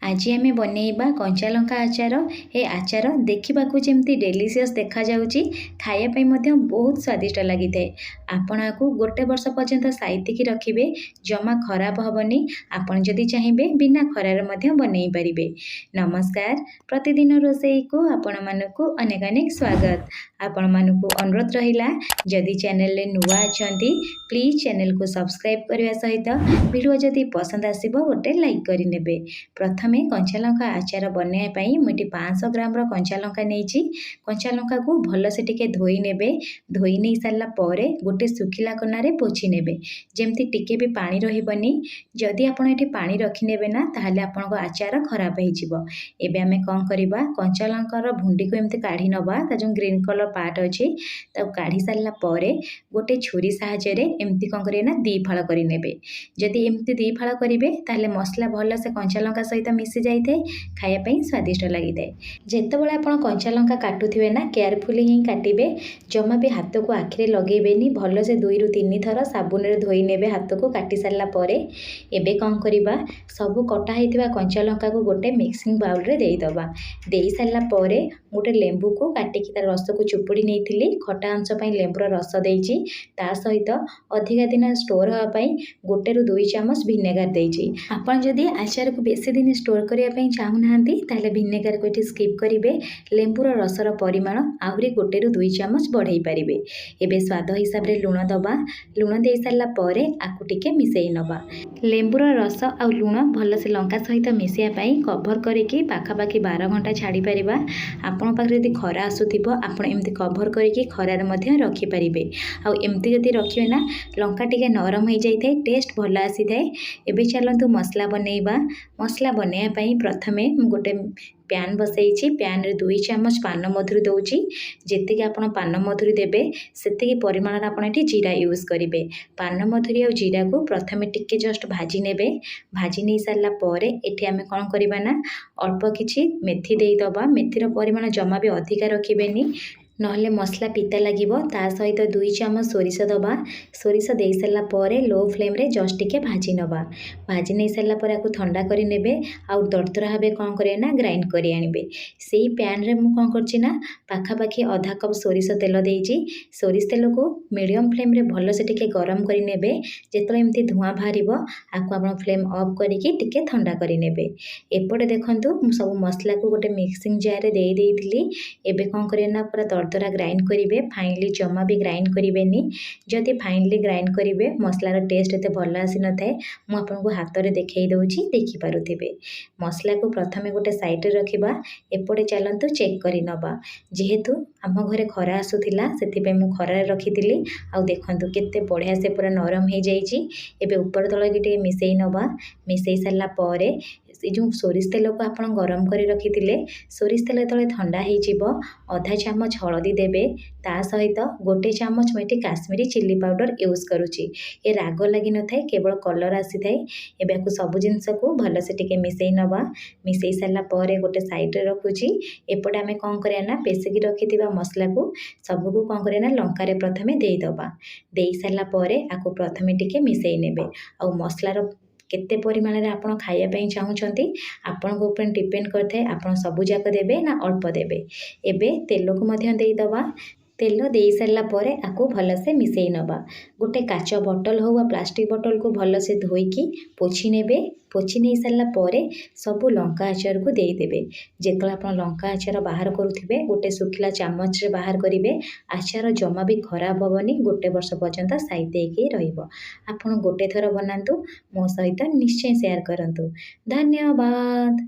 आज आम बनइबा कंचा लंका आचार। ए आचार देखा जमी डेलीशियस देखा जाउची, खायापी बहुत स्वादिष्ट लगी था। आपण को गोटे वर्ष पर्यंत साइतिकी रखिए, जमा खराब हेनी। आपण जदि चाहिए बिना खरार बनई पारे। नमस्कार, प्रतिदिन रोषेई को आपण मानकु अनेक अनेक स्वागत। आपण मानकु अनुरोध रहिला, जदि चैनल रे नुआ अछंती प्लीज चैनल को सब्सक्राइब करने सहित वीडियो जदि पसंद आसीबो गोटे लाइक करि नेबे। प्रथमे कंचा लंका आचार बनवाई मुझे 500 ग्राम कंचा लंका नहीं। कंचा लंका को भल से टिके धोई नेबे। धोई नहीं सारा पर गोटे सुखिला कनारे पोछि नेबे, जेमती टिके भी पानी रहिबनी। जदि आपण एठी पानी रखि नेबे ना ताहले आपनको आचार खराब हो जिवो। एबे आमे कोन करबा, कंचा लंकार भुंडी को एमती काढी नबा। ता जो ग्रीन कलर पार्ट अछि ता काढी सारा पर गोटे छुरी सहायता रे एमती कोन करे ना दी फाळ करि नेबे। जदि एमती दी फाळ करिवे ताहले मसला भल से कंचा लंका सहित मिसी जाए, खायापी स्वादिष्ट लगी था। जितेबाला आप कंचा लंका काटुवे ना केयरफुली ही काटे। जमा भी हाथ को आखिरे लगेबेनी। भल से 2 ରୁ 3 थर साबुन रे धोई नेबे हाथ को। काटी सारा पर एबे कौन करबा, सबू कटा होइतिबा कंचा लंका को गोटे मिक्सिंग बाउल रे देई दबा। देई सारा पर गोटे लेंबू को काटिकी तार रस को चुपुड़ी नहीं। खटा अंश पई लेंबूर रस देइछि। ता सहित अधिका दिन स्टोर होगा गोटे ରୁ 2 ଚାମଚ विनेगार देइछि। आपण जदि आचार को बेसी दिन स्टोर करने चाहूना ताहले विनेगार को ये स्किप करेंगे। लेंबूर रसर परिमाण आहरी गोटे ରୁ 2 ଚାମଚ बढ़ई पारे। एबे स्वाद हिसाब रे लुण दबा। लुण दे सारा पर आकु टिके मिसई नबा। लेंबूर रस आ लुण भल से लंका सहित मिसाई कभर करके पाखापाखि 12 घंटा छाड़ी पारिबा। आपण पाखरे यदि खरा आसुथिबो आपण एमती कभर करके खरार मध्ये रखि पारिबे। आ एमती जदि रखिवे ना लंका टिके नरम हो जाई थाए, टेस्ट भल आसी थाए। एबे चलंतु मसला बनइबा। मसला बनइया पई प्रथमे गोटे पैन बसई। पैन रे 2 ଚାମଚ पान मधुरी दउची। जेतिके आपण पान मधुरी देबे सेतिके परिमाण आपण एठी जीरा यूज करिवे। पान मधुरी और जीरा को प्रथमे टिके जस्ट भाजी नेबे। भाजी नहीं सारा पर एठी आमे कोन करबा ना अल्प किछि मेथी देई दबा। मेथीर परिमाण जमा भी अधिका रखिबेनी, नहले मसला पिता लगिबो। ता सहित 2 चामच सोरिष दबा। सोरिष दे सारा पर लो फ्लेम रे जस्ट टिके भाजी नबा। भाजी नहीं सारा पर आकु ठंडा करि नेबे। आ दरदरा भाबे कोन करे ना ग्राइंड करि आनिबे। सेही पैन रे मु कोन करछि ना पाखापाखि आधा कप सोरिष तेल देइछि। सोरिष तेल को मीडियम फ्लेम रे भल से टिके गरम करि नेबे। जेतले एमती धुआं बाहरिबो आकु आपण फ्लेम ऑफ करिकि टिके ठंडा करि नेबे। एपटे देखंतु मु सब मसला को गोटे मिक्सिंग जार रे देई देइथिली। एबे कोन करे ना पूरा दरदरा ग्राइंड करेंगे। फाइनली जमा भी ग्राइंड करेंगे। जदि फाइनली ग्राइंड करेंगे मसलार टेस्ट एत भल आसी न थाए। मु आपको हाथ में देखई दउछि, देखि पारुथिबे। मसला को प्रथमे गोटे साइड रे रखिबा। एपटे चलंतु चेक करि नबा। जेहेतु आम घरे खरा आसुथिला सेथिबे मु खरा रखिथिली। आ देखंतु केते बढ़िया से पूरा नरम हो जाइछि। एबे ऊपर तळ गिटे मिसई नबा। मिसई सारा पर जो सोरिष तेल को आप गरम कर रखिथिले, सोरिष तेल तले ठंडा हो आधा चामच हलदी देबे। ता सहित गोटे चामच मैं काश्मीरी चिल्ली पाउडर यूज करुच्ची। ये राग लगी न थाए, केवल कलर आसी थाए। एबे को सब जिनस को भल से टिके मिसई नबा। मिसई सारा पर गोटे साइड रे रखुची। एपटे आमे कोन करिया ना पेसिकी रखिथिबा मसला को सब को कोन करिया ना लंका रे प्रथमे देई दबा। देई सारा पर आकु प्रथमे टिके मिसई नेबे। आ मसलार केते परिमाण रे आपण खाया पई चाहूचंती आपण को ऊपर डिपेंड करथे। आपण सबु जाक देबे ना अल्प देबे। एबे तेल को मध्य देई दबा। तेल दे सारा पर आकु भल से मिसई नबा। गोटे काच बोतल हो या प्लास्टिक बोतल को भल से धोईकी पोछि नेबे। पोछि नहीं सारा पर सबु लंका आचार को दे देबे। जेतले आपण लंका आचार बाहर करूथिबे गोटे सुखिला चामच रे बाहर करिवे। आचार जमा भी खराब होबनी, गोटे वर्ष पर्यंत साइते के रहिबो। आपण गोटे थर बनांतु, मो सहित निश्चय शेयर करंतु। धन्यवाद।